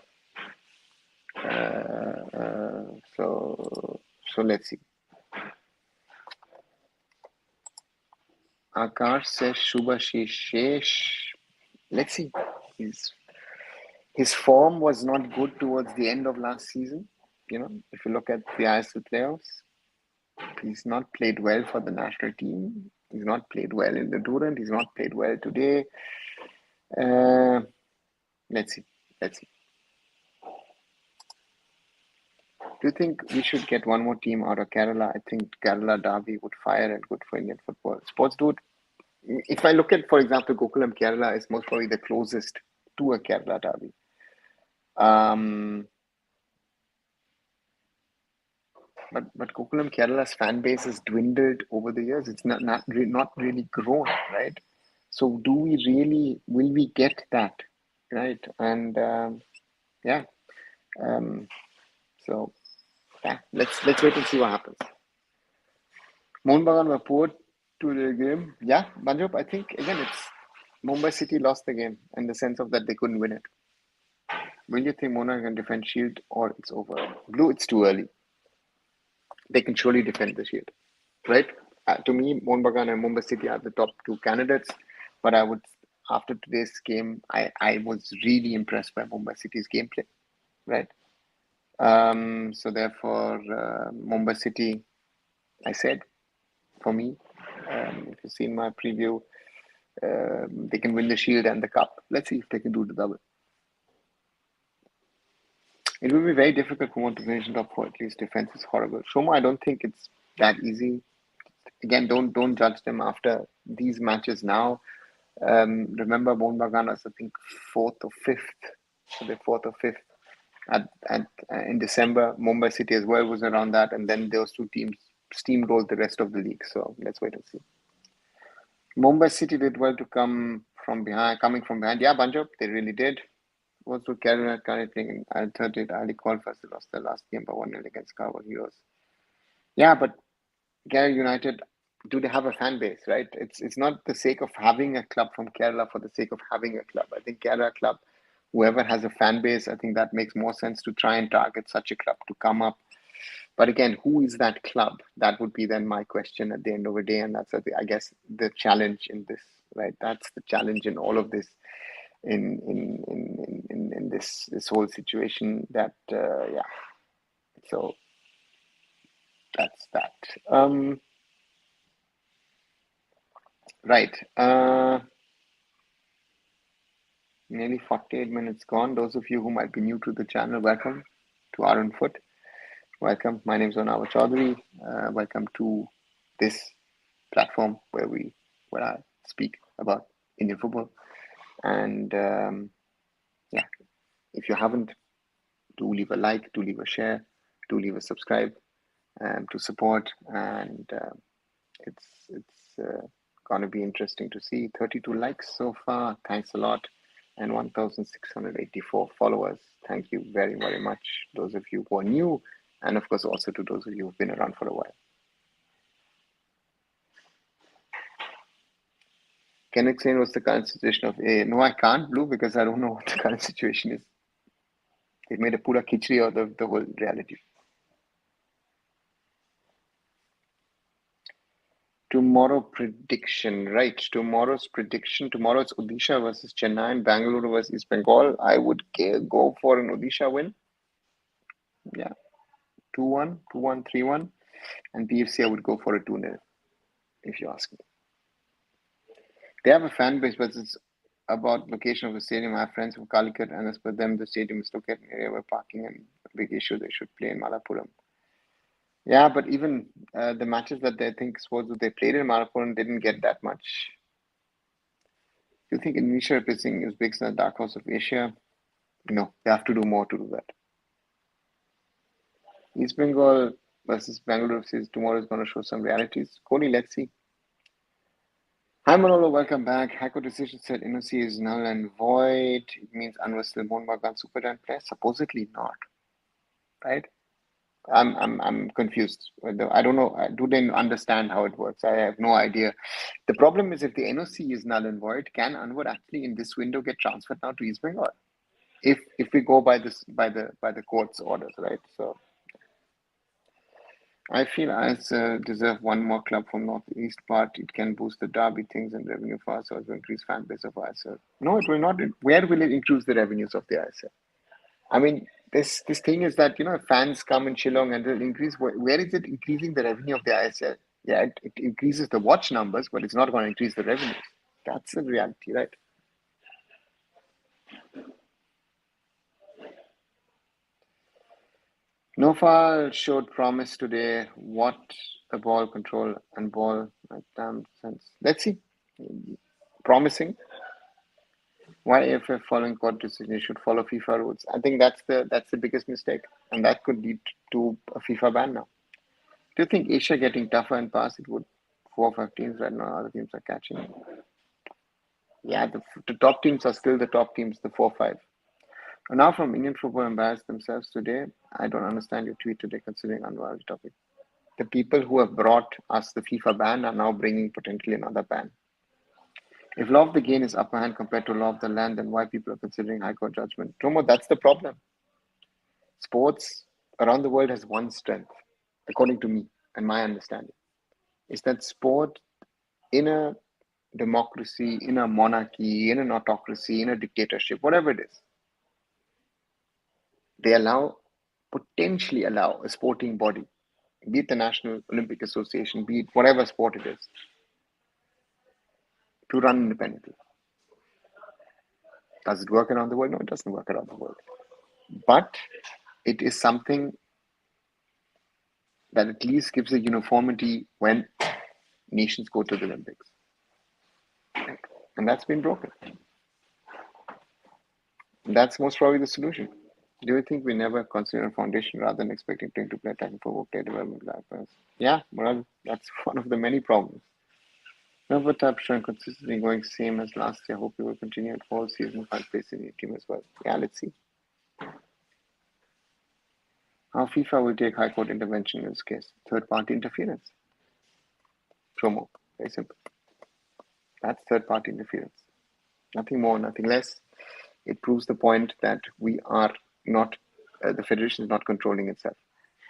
So let's see. Akash says Shubhashish. Let's see. His form was not good towards the end of last season. If you look at the ISL playoffs, he's not played well for the national team. He's not played well in the Durand. He's not played well today. Let's see. Do you think we should get one more team out of Kerala? I think Kerala Derby would fire and good for Indian football. Sports Dude, if I look at, for example, Gokulam Kerala is most probably the closest to a Kerala Derby. But Gokulam Kerala's fan base has dwindled over the years. It's not really grown, right? So will we get that, right? And yeah. So yeah, let's wait and see what happens. Mohun Bagan were poor to the game. Yeah, Banjop, I think again it's Mumbai City lost the game in the sense of that they couldn't win it. When you think Mohun can defend Shield or it's over? Blue, it's too early. They can surely defend the Shield, right? To me, Mohun Bagan and Mumbai City are the top two candidates. But I would, after today's game, I was really impressed by Mumbai City's gameplay, right? So therefore, Mumbai City, I said, for me, if you've seen my preview, they can win the Shield and the Cup. Let's see if they can do the double. It will be very difficult for one to finish in top four. At least defense is horrible. Shoma, I don't think it's that easy. Again, don't judge them after these matches now. Remember, Mohun Bagan was I think fourth or fifth. So they're fourth or fifth in December. Mumbai City as well was around that, and then those two teams steamrolled the rest of the league. So let's wait and see. Mumbai City did well to coming from behind. Yeah, Banjab, they really did. Also, Kerala currently in 30th Ali qualifiers. They lost their last game by 1-0 against Carver Heroes. Yeah, but Kerala United, do they have a fan base, right? It's not the sake of having a club from Kerala for the sake of having a club. I think Kerala club, whoever has a fan base, I think that makes more sense to try and target such a club to come up. But again, who is that club? That would be then my question at the end of the day, and that's I guess the challenge in this, right? That's the challenge in all of this, in this whole situation. That yeah. So that's that. Right. Nearly 48 minutes gone. Those of you who might be new to the channel, welcome to arunfoot. Welcome. My name is Anwar Ali. Welcome to this platform where I speak about Indian football. And yeah, if you haven't, do leave a like, do leave a share, do leave a subscribe to support. And it's going to be interesting to see 32 likes so far. Thanks a lot. And 1,684 followers. Thank you very, very much. Those of you who are new, and of course also to those of you who've been around for a while. Can you explain what's the current situation of A? No, I can't, Blue, because I don't know what the current situation is. They made a pura khichdi out of the whole reality. Tomorrow prediction, right? Tomorrow's prediction. Tomorrow it's Odisha versus Chennai and Bangalore versus East Bengal. I would go for an Odisha win. Yeah. 2-1, 2-1, 3-1. And BFC, I would go for a 2-0, if you ask me. They have a fan base, but it's about location of the stadium. I have friends from Calicut, and as per them, the stadium is located in an area where parking and a big issue. They should play in Malappuram. Yeah, but even the matches that they think they played in Malappuram didn't get that much. Do you think Indonesia replacing Uzbekistan the dark horse of Asia? No, they have to do more to do that. East Bengal versus Bangalore says tomorrow is going to show some realities. Kohli, let's see. Hi Manolo, welcome back. High Court decision said NOC is null and void. It means Anwar still Mohun Bagan Super Giant player? Supposedly not. Right? I'm confused. I don't know. Do they understand how it works? I have no idea. The problem is if the NOC is null and void, can Anwar actually in this window get transferred now to East Bengal? If we go by the court's orders, right? So I feel ISL deserve one more club from northeast part. It can boost the derby things and revenue for us, also increase fan base of ISL. No, it will not. Where will it increase the revenues of the ISL? I mean, this thing is that fans come in Shillong and they'll increase. Where is it increasing the revenue of the ISL? Yeah, it increases the watch numbers, but it's not going to increase the revenues. That's the reality, right? Nofal showed promise today. What the ball control and ball sense. Let's see. Promising. Why AIFF following court decision should follow FIFA rules? I think that's the biggest mistake, and that could lead to a FIFA ban now. Do you think Asia getting tougher and past it would 4 or 5 teams right now? Other teams are catching. Yeah, the top teams are still the top teams, the 4 5. Now from Indian football embarrassed themselves today. I don't understand your tweet today considering Anwar Ali topic. The people who have brought us the FIFA ban are now bringing potentially another ban. If law of the game is upper hand compared to law of the land, then why people are considering high court judgment? Tomo, that's the problem. Sports around the world has one strength, according to me and my understanding, is that sport in a democracy, in a monarchy, in an autocracy, in a dictatorship, whatever it is, they potentially allow a sporting body, be it the National Olympic Association, be it whatever sport it is, to run independently. Does it work around the world? No, it doesn't work around the world. But it is something that at least gives a uniformity when nations go to the Olympics. And that's been broken. That's most probably the solution. Do you think we never consider a foundation rather than expecting team to play attacking football, play development life? Yeah, well, that's one of the many problems. Never type showing consistently going same as last year. Hope you will continue it all season, find place in your team as well. Yeah, let's see. How FIFA will take High Court intervention in this case? Third party interference. Promo. Very simple. That's third party interference. Nothing more, nothing less. It proves the point that we are not, the Federation is not controlling itself,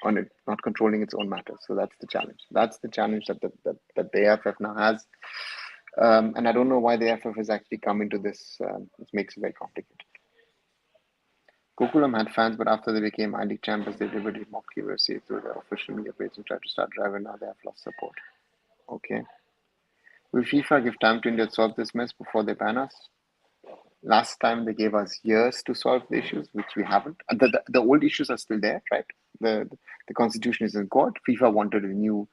on it, not controlling its own matters. So that's the challenge. That's the challenge that the AIFF now has. And I don't know why the AIFF has actually come into this. It makes it very complicated. Gokulam had fans, but after they became I-League champions, they deliberately mocked QFC through their official media page and tried to start driving. Now they have lost support. Okay. Will FIFA give time to India to solve this mess before they ban us? Last time they gave us years to solve the issues, which we haven't. The old issues are still there, right? The constitution is in court. FIFA wanted a new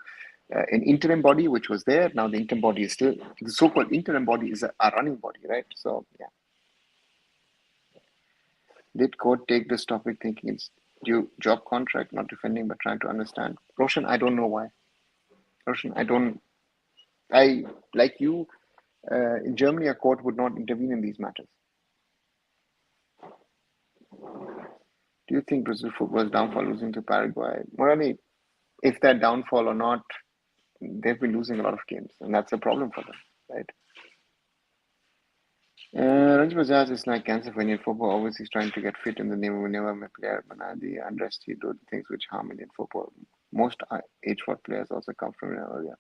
an interim body, which was there. Now the interim body is still, the so-called interim body is a running body, right? So yeah. Did court take this topic thinking it's due job contract, not defending, but trying to understand? Roshan, I don't know why. Roshan, I like you. In Germany, a court would not intervene in these matters. Do you think Brazil football's downfall losing to Paraguay? Morally, if they're downfall or not, they've been losing a lot of games, and that's a problem for them, right? Ranj Bajaj is like cancer for Indian football. Obviously, he's trying to get fit in the name of never a player, but the unrest he do things which harm Indian football. Most H4 players also come from an area.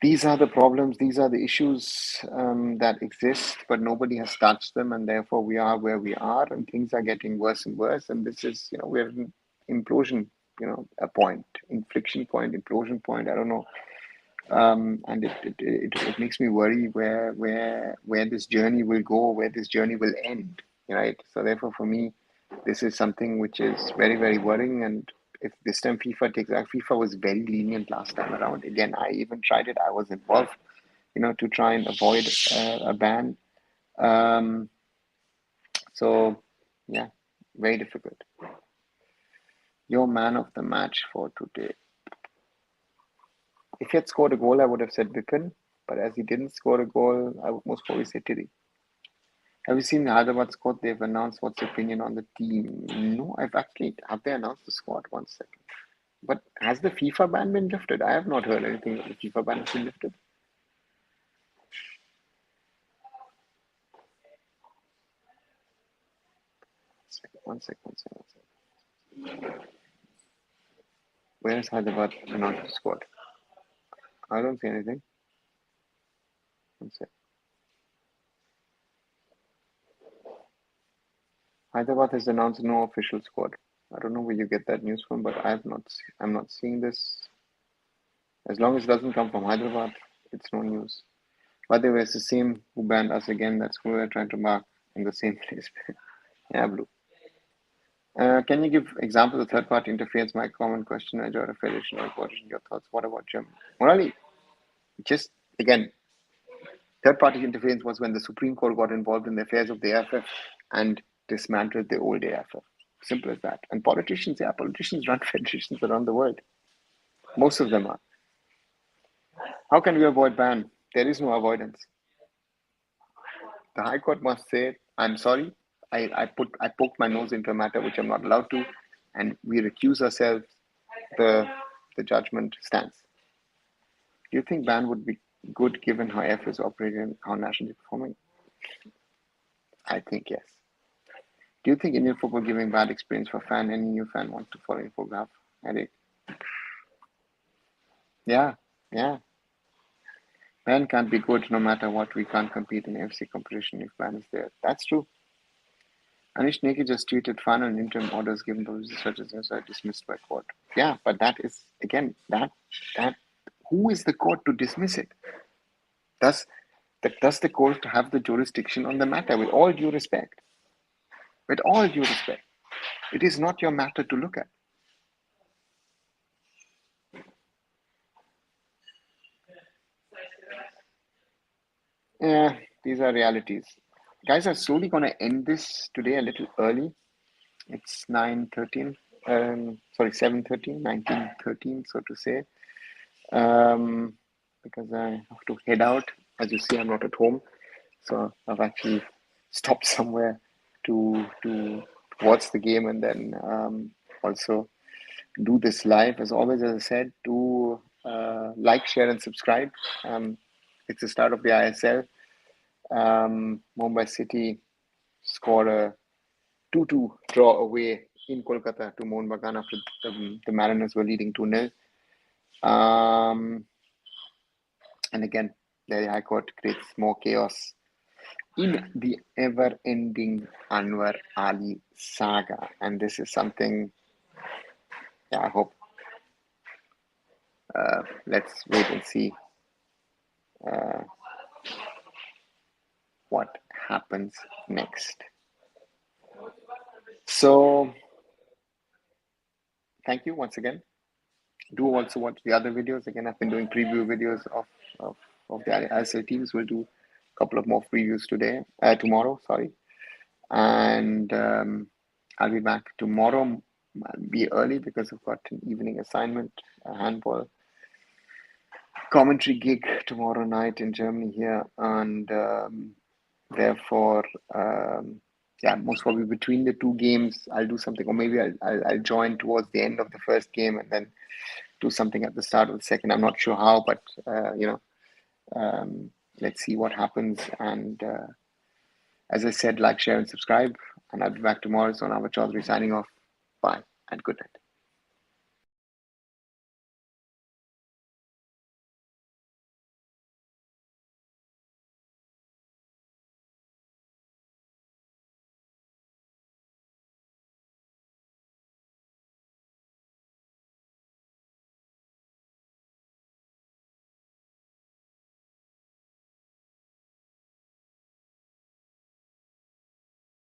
These are the problems, these are the issues that exist, but nobody has touched them, and therefore we are where we are, and things are getting worse and worse. And this is, we're an implosion, a point, inflection point, implosion point. I don't know, and it makes me worry where this journey will go, where this journey will end, right? So therefore, for me, this is something which is very, very worrying. And if this time FIFA was very lenient last time around. Again, I even tried it. I was involved, to try and avoid a ban. So yeah, very difficult. Your man of the match for today. If he had scored a goal, I would have said Bipin, but as he didn't score a goal, I would most probably say Tiri. Have you seen Hyderabad squad? They've announced what's your opinion on the team. No, have they announced the squad? 1 second. But has the FIFA ban been lifted? I have not heard anything that the FIFA ban has been lifted. One second. Where is Hyderabad announced the squad? I don't see anything. One second. Hyderabad has announced no official squad. I don't know where you get that news from, but I'm not seeing this. As long as it doesn't come from Hyderabad, it's no news. By the way, it's the same who banned us again. That's who we're trying to mark in the same place. Yeah, blue. Can you give examples of third-party interference? My common question, I enjoyed a federation or coordination. Your thoughts? What about Germany? Morally, just again, third-party interference was when the Supreme Court got involved in the affairs of the AIFF and dismantled the old AIFF. Simple as that. And politicians run federations around the world. Most of them are. How can we avoid ban? There is no avoidance. The High Court must say, I'm sorry, I poked my nose into a matter which I'm not allowed to, and we recuse ourselves. The judgment stands. Do you think ban would be good given how AIFF is operating and how nationally performing? I think yes. Do you think Indian football giving bad experience for fan? Any new fan want to follow infograph? Headache. Yeah, yeah. Man can't be good no matter what. We can't compete in FC competition if man is there. That's true. Anish Neki just tweeted final and interim orders given to researchers are dismissed by court. Yeah, but that is again that who is the court to dismiss it? Does the court have the jurisdiction on the matter? With all due respect, it is not your matter to look at. Yeah, these are realities. Guys, I'm slowly going to end this today a little early. It's 9:13. Sorry, 7:13, 19:13, so to say. Because I have to head out. As you see, I'm not at home, so I've actually stopped somewhere to watch the game and then also do this live. As always, as I said, do like, share, and subscribe. It's the start of the ISL. Mumbai City scored a 2-2 draw away in Kolkata to Mohun Bagan after the Mariners were leading 2-0. And again, the High Court creates more chaos in the ever-ending Anwar Ali saga. And this is something, yeah, I hope, let's wait and see what happens next. So, thank you once again. Do also watch the other videos. Again, I've been doing preview videos of the ISL teams. We'll do a couple of more previews tomorrow, sorry. And I'll be back tomorrow. I'll be early because I've got an evening assignment, a handball commentary gig tomorrow night in Germany here. And therefore, yeah, most probably between the two games, I'll do something, or maybe I'll join towards the end of the first game and then do something at the start of the second. I'm not sure how, but let's see what happens. And as I said, like, share, and subscribe. And I'll be back tomorrow. So now Chaudhary signing off. Bye and good night.